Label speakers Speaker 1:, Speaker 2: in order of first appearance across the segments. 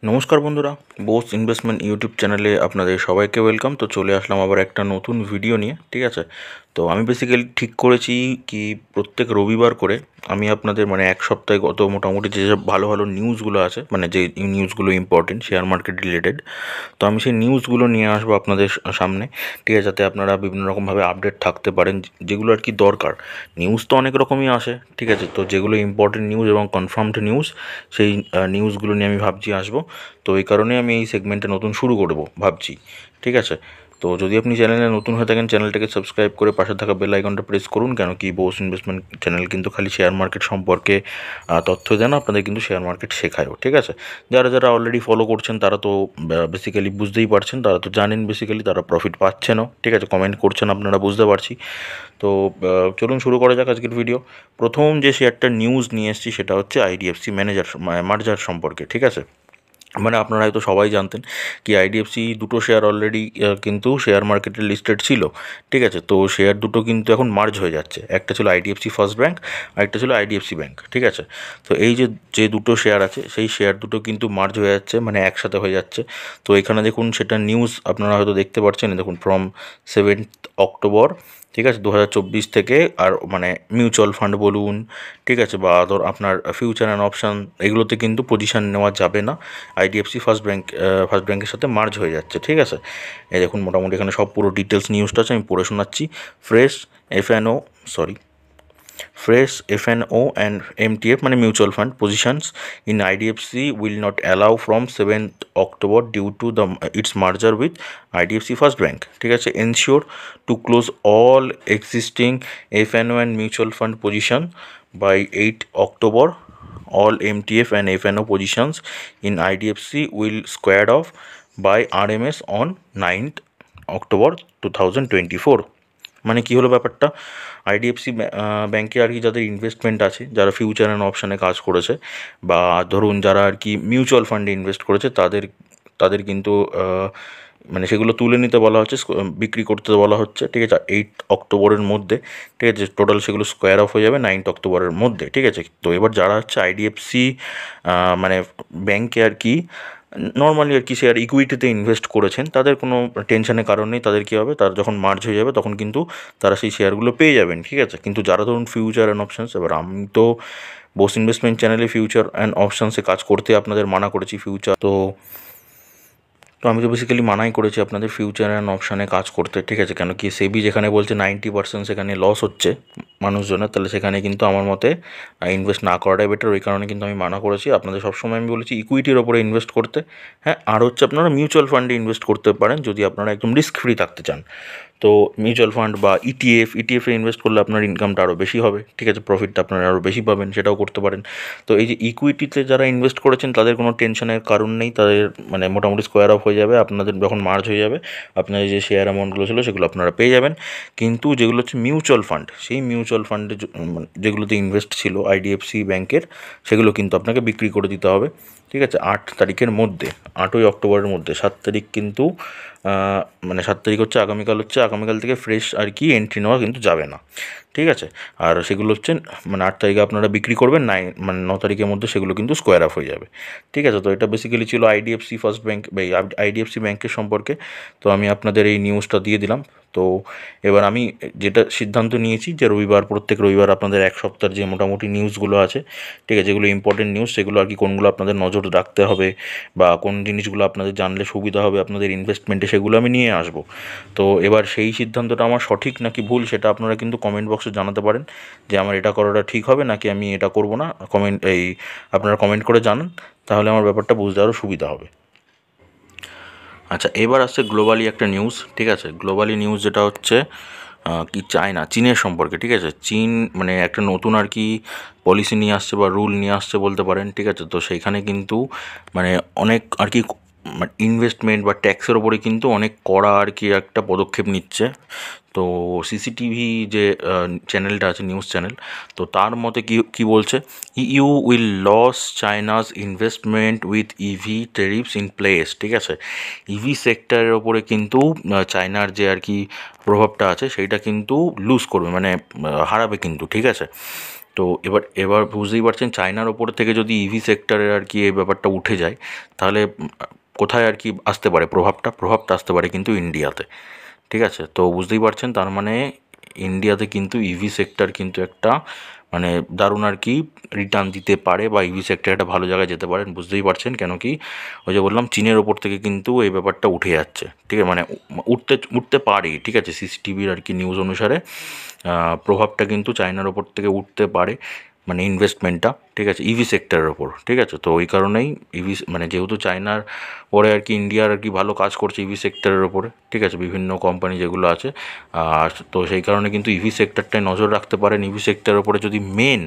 Speaker 1: নমস্কার বন্ধুরা, Bose investment YouTube চ্যানেলে আপনাদের সবাইকে ওয়েলকাম। তো চলে আসলাম আবার একটা নতুন ভিডিও নিয়ে। ঠিক আছে, তো আমি বেসিক্যালি ঠিক করেছি কি প্রত্যেক রবিবার করে আমি আপনাদের এক সপ্তাহে গত মোটামুটি যেসব ভালো ভালো নিউজগুলো আছে, যে নিউজগুলো ইম্পর্টেন্ট শেয়ার মার্কেট রিলেটেড, তো আমি সেই নিউজগুলো নিয়ে আসবো আপনাদের সামনে। ঠিক আছে, যাতে আপনারা বিভিন্ন রকমভাবে আপডেট থাকতে পারেন, যেগুলো আর কি দরকার। নিউজ তো অনেক রকমই আসে, ঠিক আছে, তো যেগুলো ইম্পর্টেন্ট নিউজ এবং কনফার্মড নিউজ, সেই নিউজগুলো নিয়ে আমি ভাবছি আসবো। তো এই কারণে আমি এই সেগমেন্টটা নতুন শুরু করব ভাবছি। ঠিক আছে, তো যদি আপনি চ্যানেলে নতুন হয়ে থাকেন, চ্যানেলটাকে সাবস্ক্রাইব করে পাশে থাকা বেল আইকনটা প্রেস করুন। কেন কি বোস ইনভেস্টমেন্ট চ্যানেল কিন্তু খালি শেয়ার মার্কেট সম্পর্কে তথ্য দেন, আপনাদের কিন্তু শেয়ার মার্কেট শেখায়ও। ঠিক আছে, যারা যারা অলরেডি ফলো করছেন তারা তো বেসিক্যালি বুঝতেই পারছেন, তারা তো জানেন বেসিক্যালি তারা প্রফিট পাচ্ছেনও। ঠিক আছে, কমেন্ট করছেন আপনারা, বুঝতে পারছি। তো চলুন শুরু করা যাক আজকের ভিডিও। প্রথম যে শেয়ারটা নিউজ নিয়ে এসেছি সেটা হচ্ছে আইডিএফসি মার্জার সম্পর্কে। ঠিক আছে, আপনারা হয়তো সবাই জানতেন কি আইডিএফসি দুটো শেয়ার অলরেডি কিন্তু শেয়ার মার্কেটে লিস্টেড ছিল। ঠিক আছে, তো শেয়ার দুটো কিন্তু এখন মার্জ হয়ে যাচ্ছে। একটা ছিল আইডিএফসি ফার্স্ট ব্যাংক, আর একটা ছিল আইডিএফসি ব্যাংক। ঠিক আছে, তো এই যে যে দুটো শেয়ার আছে সেই শেয়ার দুটো কিন্তু মার্জ হয়ে যাচ্ছে, একসাথে হয়ে যাচ্ছে। তো এখানে দেখুন সেটা নিউজ আপনারা হয়তো দেখতে পাচ্ছেন, দেখুন ফ্রম 7th অক্টোবর। ঠিক আছে, 2024 থেকে। আর মিউচুয়াল ফান্ড বলুন, ঠিক আছে, বা আপনার ফিউচার অ্যান্ড অপশান, এগুলোতে কিন্তু পজিশান নেওয়া যাবে না। আইডিএফসি ফার্স্ট ব্যাংকের সাথে মার্জ হয়ে যাচ্ছে। ঠিক আছে, এই দেখুন মোটামুটি এখানে সব পুরো ডিটেলস নিউজটা আছে, আমি পড়ে শোনাচ্ছি। Fresh F&O sorry Fresh FNO and MTF mutual fund positions in IDFC will not allow from 7th October due to its merger with IDFC First Bank. ঠিক আছে, ensure to close all existing FNO and mutual fund position by 8th October. All MTF and FNO positions in IDFC will squared off by RMS on 9th October 2024. কী হলো ব্যাপারটা? IDFC ব্যাংকে আর কি যাদের investment আছে, যারা future and অপশানে কাজ করেছে, বা ধরুন যারা আর কি মিউচুয়াল ফান্ডে ইনভেস্ট করেছে, তাদের তাদের কিন্তু সেগুলো তুলে নিতে বলা হচ্ছে, বিক্রি করতে বলা হচ্ছে। ঠিক আছে, 8 অক্টোবরের মধ্যে। ঠিক আছে, টোটাল সেগুলো স্কোয়ার অফ হয়ে যাবে 9th অক্টোবরের মধ্যে। ঠিক আছে, তো এবার যারা হচ্ছে আইডিএফসি ব্যাংকে আর কি নর্মালি আর কি শেয়ার ইকুইটিতে ইনভেস্ট করেছেন, তাদের কোনো টেনশনের কারণ নেই। তাদের কী হবে, তারা যখন মার্জ হয়ে যাবে তখন কিন্তু তারা সেই শেয়ারগুলো পেয়ে যাবেন। ঠিক আছে, কিন্তু যারা ধরুন ফিউচার অ্যান্ড অপশানস, এবার আমি তো বোস ইনভেস্টমেন্ট চ্যানেলে ফিউচার অ্যান্ড অপশানসে কাজ করতে আপনাদের মানা করেছি। তো আমি তো বেসিক্যালি মানাই করেছি আপনাদের ফিউচার অ্যান্ড অপশানে কাজ করতে। ঠিক আছে, কেন কি সেবি যেখানে বলছে 90% সেখানে লস হচ্ছে মানুষজনের, তাহলে সেখানে কিন্তু আমার মতে ইনভেস্ট না করাটাই বেটার। ওই কারণে কিন্তু আমি মানা করেছি আপনাদের। সবসময় আমি বলেছি ইকুইটির ওপরে ইনভেস্ট করতে। হ্যাঁ, আর হচ্ছে আপনারা মিউচুয়াল ফান্ডে ইনভেস্ট করতে পারেন যদি আপনারা একদম রিস্ক ফ্রি থাকতে চান। তো মিউচুয়াল ফান্ড বা ইটিএফে ইনভেস্ট করলে আপনার ইনকামটা আরও বেশি হবে। ঠিক আছে, প্রফিটটা আপনারা আরও বেশি পাবেন, সেটাও করতে পারেন। তো এই যে ইকুইটিতে যারা ইনভেস্ট করেছেন তাদের কোনো টেনশনের কারণ নেই, তাদের মোটামুটি স্কোয়ার অফ হয়ে যাবে। আপনাদের যখন মার্জ হয়ে যাবে আপনাদের যে শেয়ার অ্যামাউন্টগুলো ছিল সেগুলো আপনারা পেয়ে যাবেন। কিন্তু যেগুলো হচ্ছে মিউচুয়াল ফান্ড, সেই মিউচুয়াল ফান্ডে যেগুলোতে ইনভেস্ট ছিল আইডিএফসি ব্যাংকের, সেগুলো কিন্তু আপনাকে বিক্রি করে দিতে হবে। ঠিক আছে, 8 তারিখের মধ্যে, 8ই অক্টোবরের মধ্যে। 7 তারিখ কিন্তু 7 তারিখ হচ্ছে আগামীকাল, আগামীকাল থেকে ফ্রেশ আর কি এন্ট্রি নেওয়া কিন্তু যাবে না। ঠিক আছে, আর সেগুলো হচ্ছে 8 তারিখে আপনারা বিক্রি করবেন, 9 তারিখের মধ্যে সেগুলো কিন্তু স্কোয়ার অফ হয়ে যাবে। ঠিক আছে, তো এটা বেসিক্যালি ছিল আইডিএফসি ফার্স্ট ব্যাংক বা আইডিএফসি ব্যাংকের সম্পর্কে। তো আমি আপনাদের এই নিউজটা দিয়ে দিলাম। তো এবার আমি যেটা সিদ্ধান্ত নিয়েছি যে প্রত্যেক রবিবার আপনাদের এক সপ্তাহের যে মোটামুটি নিউজগুলো আছে, ঠিক আছে, যেগুলো ইম্পর্টেন্ট নিউজ, সেগুলো আর কি কোনগুলো আপনাদের নজর রাখতে হবে বা কোন জিনিসগুলো আপনাদের জানলে সুবিধা হবে আপনাদের ইনভেস্টমেন্টে, সেগুলো আমি নিয়ে আসবো। তো এবার সেই সিদ্ধান্তটা আমার সঠিক নাকি ভুল সেটা আপনারা কিন্তু কমেন্ট বক্সে জানাতে পারেন, যে আমার এটা করাটা ঠিক হবে নাকি আমি এটা করব না। আপনারা কমেন্ট করে জানান, তাহলে আমার ব্যাপারটা বুঝতে আরও সুবিধা হবে। আচ্ছা, এবার আসছে গ্লোবালি একটা নিউজ। ঠিক আছে, গ্লোবালি নিউজ যেটা হচ্ছে কি চীনের সম্পর্কে। ঠিক আছে, চীন একটা নতুন আর কি পলিসি নিয়ে আসছে বা রুল নিয়ে আসছে বলতে পারেন। ঠিক আছে, তো সেইখানে কিন্তু অনেক আর কি ইনভেস্টমেন্ট বা ট্যাক্সের ওপরে কিন্তু অনেক কড়া আর কি একটা পদক্ষেপ নিচ্ছে। তো সিসিটিভি যে চ্যানেলটা আছে, নিউজ চ্যানেল, তো তার মতে কি বলছে, you will lose China's investment with EV tariffs in place. ঠিক আছে, ইভি সেক্টরের ওপরে কিন্তু চায়নার যে আর কি প্রভাবটা আছে সেইটা কিন্তু লুজ করবে, হারাবে কিন্তু। ঠিক আছে, তো এবার বুঝতেই পারছেন চায়নার ওপর থেকে যদি ইভি সেক্টরের আর কি এই ব্যাপারটা উঠে যায়, তাহলে কোথায় আর কি আসতে পারে প্রভাবটা আসতে পারে কিন্তু ইন্ডিয়াতে। ঠিক আছে, তো বুঝতেই পারছেন তার মানে ইন্ডিয়াতে কিন্তু ইভি সেক্টর কিন্তু একটা মানে দারুণ আর কি রিটার্ন দিতে পারে, বা ইভি সেক্টর একটা ভালো জায়গায় যেতে পারেন। বুঝতেই পারছেন কেন কি, ওই যে বললাম চীনের ওপর থেকে কিন্তু এই ব্যাপারটা উঠে যাচ্ছে। ঠিক আছে, মানে উঠতে পারে। ঠিক আছে, সিসিটিভির আর কি নিউজ অনুসারে প্রভাবটা কিন্তু চায়নার ওপর থেকে উঠতে পারে, মানে ইনভেস্টমেন্টটা। ঠিক আছে, ইভি সেক্টরের ওপর। ঠিক আছে, তো ওই কারণেই ইভি মানে যেহেতু চায়নার পরে আর কি ইন্ডিয়ার আর কি ভালো কাজ করছে ইভি সেক্টরের ওপরে। ঠিক আছে, বিভিন্ন কোম্পানি যেগুলো আছে, তো সেই কারণে কিন্তু ইভি সেক্টরটায় নজর রাখতে পারেন। ইভি সেক্টরের ওপরে যদি মেন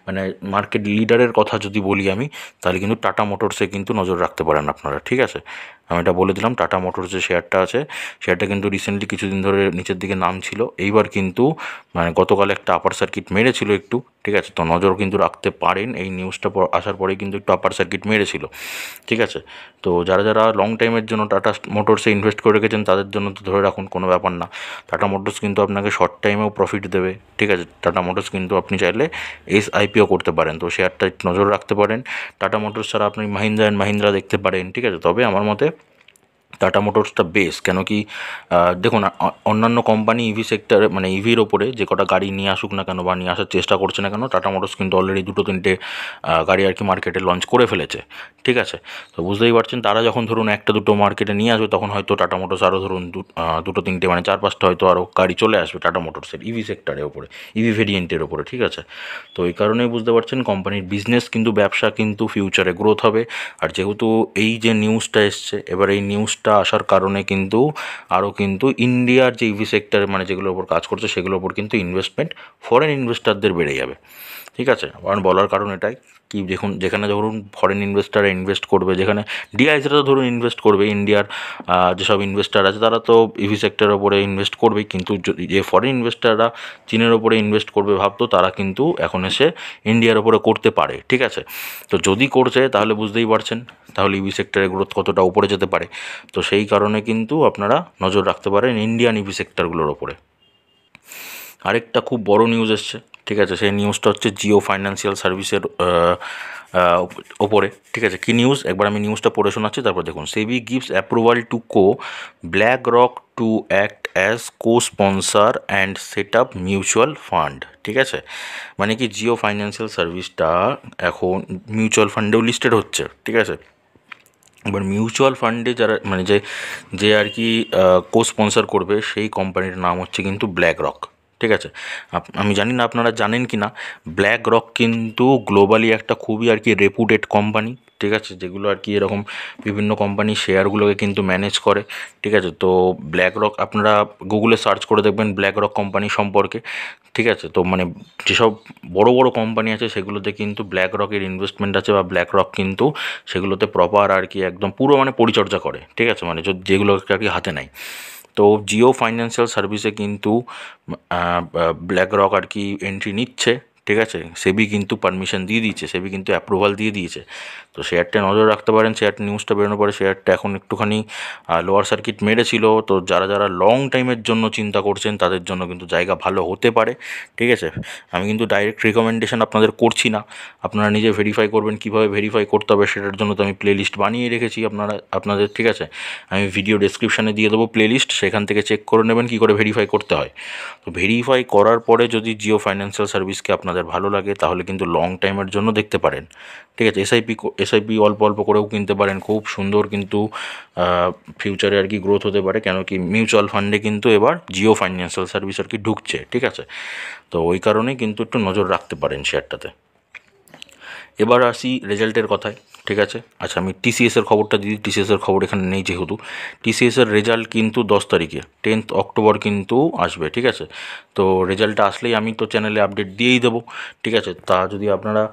Speaker 1: মানে মার্কেট লিডারের কথা যদি বলি আমি, তাহলে কিন্তু টাটা মোটরসে কিন্তু নজর রাখতে পারেন আপনারা। ঠিক আছে, আমি এটা বলে দিলাম। টাটা মোটরস যে শেয়ারটা আছে, শেয়ারটা কিন্তু রিসেন্টলি কিছুদিন ধরে নিচের দিকে নাম ছিল, এইবার কিন্তু মানে গতকাল একটা আপার সার্কিট মেরেছিল একটু। ঠিক আছে, তো নজর কিন্তু রাখতে পারেন, এই নিউজটা আসার পরেই কিন্তু একটু আপার সার্কিট মেরেছিল। ঠিক আছে, তো যারা যারা লং টাইমের জন্য টাটা মোটরসে ইনভেস্ট করে রেখেছেন তাদের জন্য তো ধরে রাখুন, কোনো ব্যাপার না। টাটা মোটরস কিন্তু আপনাকে শর্ট টাইমেও প্রফিট দেবে। ঠিক আছে, টাটা মোটরস কিন্তু আপনি চাইলে আইপিও করতে পারেন, তো শেয়ারটা একটু নজর রাখতে পারেন। টাটা মোটরস ছাড়া আপনি মাহিন্দ্রা অ্যান্ড মাহিন্দ্রা দেখতে পারেন। ঠিক আছে, তবে আমার মতে টাটা মোটরসটা বেস্ট। কেন কি দেখুন, অন্যান্য কোম্পানি ইভি সেক্টরে মানে ইভির ওপরে যে কটা গাড়ি নিয়ে আসুক না কেন বা নিয়ে আসার চেষ্টা করছে না কেন, টাটা মোটরস কিন্তু অলরেডি 2-3টে গাড়ি আর কি মার্কেটে লঞ্চ করে ফেলেছে। ঠিক আছে, তো বুঝতেই পারছেন তারা যখন ধরুন 1-2 মার্কেটে নিয়ে আসবে, তখন হয়তো টাটা মোটরস আরও ধরুন 2-3টে মানে 4-5টা হয়তো আরও গাড়ি চলে আসবে টাটা মোটরসের ইভি সেক্টরের ওপরে, ইভি ভেরিয়েন্টের ওপরে। ঠিক আছে, তো এই কারণেই বুঝতে পারছেন কোম্পানির বিজনেস কিন্তু ব্যবসা কিন্তু ফিউচারে গ্রোথ হবে। আর যেহেতু এই যে নিউজটা এসছে, এবার এই নিউজটা আসার কারণে কিন্তু আরও কিন্তু ইন্ডিয়ার যে ইভি সেক্টর মানে যেগুলোর ওপর কাজ করছে সেগুলোর ওপর কিন্তু ইনভেস্টমেন্ট ফরেন ইনভেস্টারদের বেড়ে যাবে। ঠিক আছে, আমার বলার কারণ এটাই কি, দেখুন যেখানে ধরুন ফরেন ইনভেস্টাররা ইনভেস্ট করবে, যেখানে ডিআইসিরা তো ধরুন ইনভেস্ট করবে, ইন্ডিয়ার যেসব ইনভেস্টার আছে তারা তো ইভি সেক্টরের ওপরে ইনভেস্ট করবেই, কিন্তু যে ফরেন ইনভেস্টাররা চীনের ওপরে ইনভেস্ট করবে ভাবতো, তারা কিন্তু এখন এসে ইন্ডিয়ার ওপরে করতে পারে। ঠিক আছে, তো যদি করছে তাহলে বুঝতেই পারছেন তাহলে ইভি সেক্টরের গ্রোথ কতটা উপরে যেতে পারে। তো সেই কারণে কিন্তু আপনারা নজর রাখতে পারেন ইন্ডিয়ান ইভি সেক্টরগুলোর ওপরে। আরেকটা খুব বড় নিউজ এসছে। ঠিক আছে, সেই নিউজটা হচ্ছে জিও ফাইন্যান্সিয়াল সার্ভিসের ওপরে। ঠিক আছে, কী নিউজ একবার আমি নিউজটা পড়ে শোনাচ্ছি, তারপর দেখুন। SEBI gives approval to BlackRock to act as sponsor and set up mutual fund. ঠিক আছে, মানে কি জিও ফাইন্যান্সিয়াল সার্ভিসটা এখন মিউচুয়াল ফান্ডেও লিস্টেড হচ্ছে। ঠিক আছে, এবার মিউচুয়াল ফান্ডে যারা মানে যে আর কি স্পন্সর করবে সেই কোম্পানির নাম হচ্ছে কিন্তু ব্ল্যাক রক। ঠিক আছে, আমি জানি না আপনারা জানেন কি না, ব্ল্যাক রক কিন্তু গ্লোবালি একটা খুবই আর কি রেপুটেড কোম্পানি। ঠিক আছে, যেগুলো আর কি এরকম বিভিন্ন কোম্পানি শেয়ারগুলোকে কিন্তু ম্যানেজ করে। ঠিক আছে, তো ব্ল্যাক রক আপনারা গুগলে সার্চ করে দেখবেন ব্ল্যাক রক কোম্পানি সম্পর্কে। ঠিক আছে, তো মানে যেসব বড় বড় কোম্পানি আছে সেগুলোতে কিন্তু ব্ল্যাক রকের ইনভেস্টমেন্ট আছে, বা ব্ল্যাক রক কিন্তু সেগুলোতে প্রপার আর কি একদম পুরো মানে পরিচর্যা করে। ঠিক আছে, মানে যেগুলোকে আর কি হাতে নেয়। তো জিও ফাইন্যান্সিয়াল সার্ভিসে কিন্তু ব্ল্যাক রক আর কি এন্ট্রি নিচ্ছে। ঠিক আছে, সেবি কিন্তু পারমিশন দিয়ে দিয়েছে, সেবি কিন্তু অ্যাপ্রুভাল দিয়ে দিয়েছে। তো শেয়ারটা নজর রাখতে পারেন। শেয়ারটা নিউজটা বেরোনোর পরে শেয়ারটা এখন একটুখানি লোয়ার সার্কিট মেরেছিল। তো যারা যারা লং টাইমের জন্য চিন্তা করছেন তাদের জন্য কিন্তু জায়গা ভালো হতে পারে। ঠিক আছে, আমি কিন্তু ডাইরেক্ট রিকমেন্ডেশন আপনাদের করছি না, আপনারা নিজে ভেরিফাই করবেন। কীভাবে ভেরিফাই করতে হবে সেটার জন্য তো আমি প্লে লিস্ট বানিয়ে রেখেছি আপনাদের। ঠিক আছে, আমি ভিডিও ডেসক্রিপশানে দিয়ে দেবো প্লে লিস্ট, সেখান থেকে চেক করে নেবেন কী করে ভেরিফাই করতে হয়। তো ভেরিফাই করার পরে যদি জিও ফাইন্যান্সিয়াল সার্ভিসকে আপনাদের ভালো লাগে তাহলে কিন্তু লং টাইমের জন্য দেখতে পারেন। ঠিক আছে, এসআইপি অল্প অল্প করেও কিনতে পারেন, খুব সুন্দর কিন্তু ফিউচারে আর কি গ্রোথ হতে পারে। কেন কি মিউচুয়াল ফান্ডে কিন্তু এবার জিও ফাইন্যান্সিয়াল সার্ভিস আর কি ঢুকছে। ঠিক আছে, তো ওই কারণেই কিন্তু একটু নজর রাখতে পারেন শেয়ারটাতে। এবার আসি রেজাল্টের কথায়। ঠিক আছে, আচ্ছা আমি টিসিএসের খবরটা দিই। টিসিএসের খবর এখানে নেই যেহেতু, টিসিএসের রেজাল্ট কিন্তু 10 তারিখে 10th অক্টোবর কিন্তু আসবে। ঠিক আছে, তো রেজাল্টটা আসলেই আমি তো চ্যানেলে আপডেট দিয়েই দেবো। ঠিক আছে, তা যদি আপনারা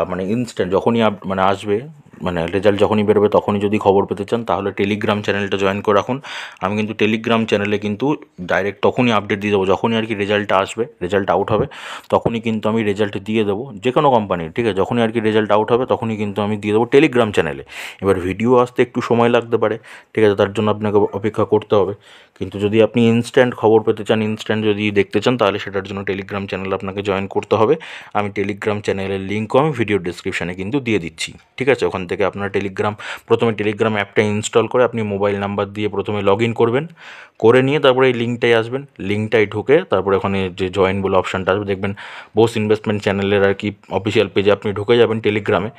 Speaker 1: মানে ইনস্ট্যান্ট যখনই মানে আসবে মানে রেজাল্ট যখনই বেরোবে তখনই যদি খবর পেতে চান তাহলে টেলিগ্রাম চ্যানেলটা জয়েন করে রাখুন। আমি কিন্তু টেলিগ্রাম চ্যানেলে কিন্তু ডাইরেক্ট তখনই আপডেট দিয়ে দেবো, যখনই আর কি রেজাল্টটা আসবে, রেজাল্ট আউট হবে তখনই কিন্তু আমি রেজাল্ট দিয়ে দেবো, যে কোনো কোম্পানির, ঠিক আছে, যখনই আর কি রেজাল্ট আউট হবে তখনই কিন্তু আমি দিয়ে দেবো টেলিগ্রাম চ্যানেলে। এবার ভিডিও আসতে একটু সময় লাগতে পারে, ঠিক আছে, তার জন্য আপনাকে অপেক্ষা করতে হবে। কিন্তু যদি আপনি ইনস্ট্যান্ট খবর পেতে চান, ইনস্ট্যান্ট যদি দেখতে চান, তাহলে সেটার জন্য টেলিগ্রাম চ্যানেল আপনাকে জয়েন করতে হবে। আমি টেলিগ্রাম চ্যানেলের লিঙ্কও আমি ভিডিও ডিসক্রিপশানে কিন্তু দিয়ে দিচ্ছি, ঠিক আছে। ওখান থেকে আপনার প্রথমে টেলিগ্রাম অ্যাপটা ইনস্টল করে আপনি মোবাইল নাম্বার দিয়ে প্রথমে লগ ইন করবেন, করে নিয়ে তারপরে এই লিঙ্কটায় আসবেন, লিঙ্কটায় ঢুকে তারপরে ওখানে যে জয়েন বলে অপশানটা আসবে দেখবেন, বোস ইনভেস্টমেন্ট চ্যানেলের আর কি অফিসিয়াল পেজে আপনি ঢুকে যাবেন টেলিগ্রামে।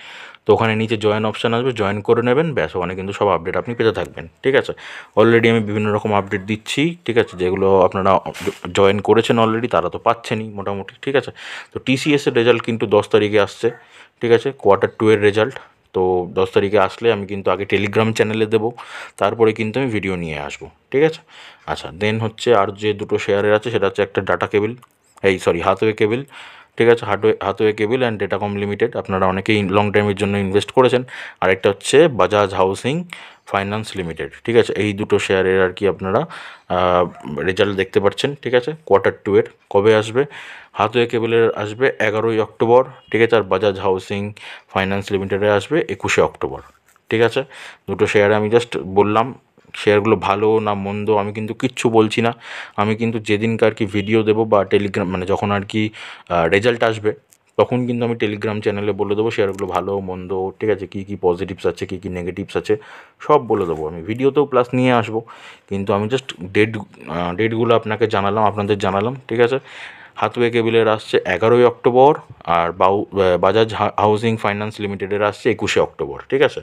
Speaker 1: তো ওখানে নিচে জয়েন অপশান আসবে, জয়েন করে নেবেন, ব্যাস, ওখানে কিন্তু সব আপডেট আপনি পেতে থাকবেন, ঠিক আছে। অলরেডি আমি বিভিন্ন রকম আপডেট দিচ্ছি, ঠিক আছে, যেগুলো আপনারা জয়েন করেছেন অলরেডি তারা তো পাচ্ছেনই মোটামুটি, ঠিক আছে। তো টিসিএসের রেজাল্ট কিন্তু 10 তারিখে আসছে, ঠিক আছে, Q2 এর রেজাল্ট। তো 10 তারিখে আসলে আমি কিন্তু আগে টেলিগ্রাম চ্যানেলে দেবো, তারপরে কিন্তু আমি ভিডিও নিয়ে আসবো, ঠিক আছে। আচ্ছা, দেন হচ্ছে আর যে দুটো শেয়ারের আছে সেটা হচ্ছে একটা ডাটা কেবিল, হাথওয়ে কেবিল, ঠিক আছে, হাথওয়ে কেবিল অ্যান্ড ডেটাকম লিমিটেড, আপনারা অনেকেই লং টাইমের জন্য ইনভেস্ট করেছেন। আরেকটা হচ্ছে বাজাজ হাউসিং ফাইন্যান্স লিমিটেড, ঠিক আছে। এই দুটো শেয়ারের আর কি আপনারা রেজাল্ট দেখতে পাচ্ছেন, ঠিক আছে। Q2 এর কবে আসবে? হাথওয়ে কেবলের আসবে 11ই অক্টোবর, ঠিক আছে, আর বাজাজ হাউসিং ফাইন্যান্স লিমিটেডে আসবে 21শে অক্টোবর, ঠিক আছে। দুটো শেয়ারে আমি জাস্ট বললাম শেয়ারগুলো ভালো না মন্দ আমি কিন্তু কিচ্ছু বলছি না। আমি কিন্তু যেদিনকে আর কি ভিডিও দেবো বা টেলিগ্রাম মানে যখন আর কি রেজাল্ট আসবে তখন কিন্তু আমি টেলিগ্রাম চ্যানেলে বলে দেবো শেয়ারগুলো ভালো মন্দ, ঠিক আছে, কী কী পজিটিভস আছে, কী কী নেগেটিভস আছে, সব বলে দেবো আমি ভিডিওতেও প্লাস নিয়ে আসবো। কিন্তু আমি জাস্ট ডেটগুলো আপনাকে আপনাদের জানালাম, ঠিক আছে। হাথওয়ে কেবিলের আসছে 11ই অক্টোবর, আর বাজাজ হাউসিং ফাইন্যান্স লিমিটেডের আসছে 21শে অক্টোবর, ঠিক আছে।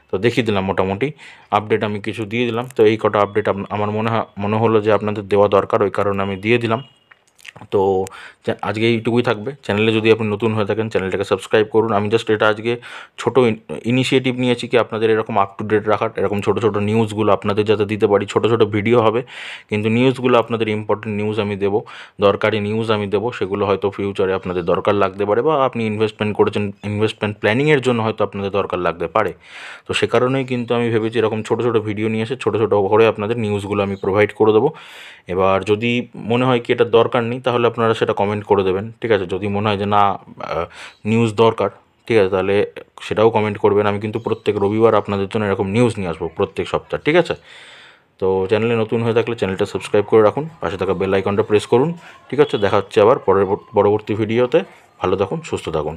Speaker 1: তো দেখিয়ে দিলাম মোটামুটি আপডেট, আমি কিছু দিয়ে দিলাম। তো এই কটা আপডেট আমার মনে হলো যে আপনাদের দেওয়া দরকার, ওই কারণে আমি দিয়ে দিলাম। তো আজকে এইটুকুই থাকবে। চ্যানেলে যদি আপনি নতুন হয়ে থাকেন চ্যানেলটাকে সাবস্ক্রাইব করুন। আমি জাস্ট এটা আজকে ছোটো ইনিশিয়েটিভ নিয়েছি কি আপনাদের এরকম আপ টু ডেট রাখার, এরকম ছোটো ছোটো নিউজগুলো আপনাদের যাতে দিতে পারি। ছোটো ছোটো ভিডিও হবে কিন্তু নিউজগুলো আপনাদের ইম্পর্টেন্ট নিউজ আমি দেবো, দরকারি নিউজ আমি দেবো, সেগুলো হয়তো ফিউচারে আপনাদের দরকার লাগতে পারে, বা আপনি ইনভেস্টমেন্ট করেছেন, ইনভেস্টমেন্ট প্ল্যানিংয়ের জন্য হয়তো আপনাদের দরকার লাগতে পারে। তো সে কারণেই কিন্তু আমি ভেবেছি এরকম ছোটো ছোটো ভিডিও নিয়ে এসে ছোটো ছোটো করে আপনাদের নিউজগুলো আমি প্রোভাইড করে দেবো। এবার যদি মনে হয় কি এটা দরকার নেই তাহলে আপনারা সেটা কমেন্ট করে দেবেন, ঠিক আছে। যদি মনে হয় যে না নিউজ দরকার, ঠিক আছে, তাহলে সেটাও কমেন্ট করবেন। আমি কিন্তু প্রত্যেক রবিবার আপনাদের জন্য এরকম নিউজ নিয়ে আসবো প্রত্যেক সপ্তাহ, ঠিক আছে। তো চ্যানেলে নতুন হয়ে থাকলে চ্যানেলটা সাবস্ক্রাইব করে রাখুন, পাশে থাকা বেল আইকনটা প্রেস করুন, ঠিক আছে। দেখা হচ্ছে আবার পরবর্তী ভিডিওতে। ভালো থাকুন, সুস্থ থাকুন।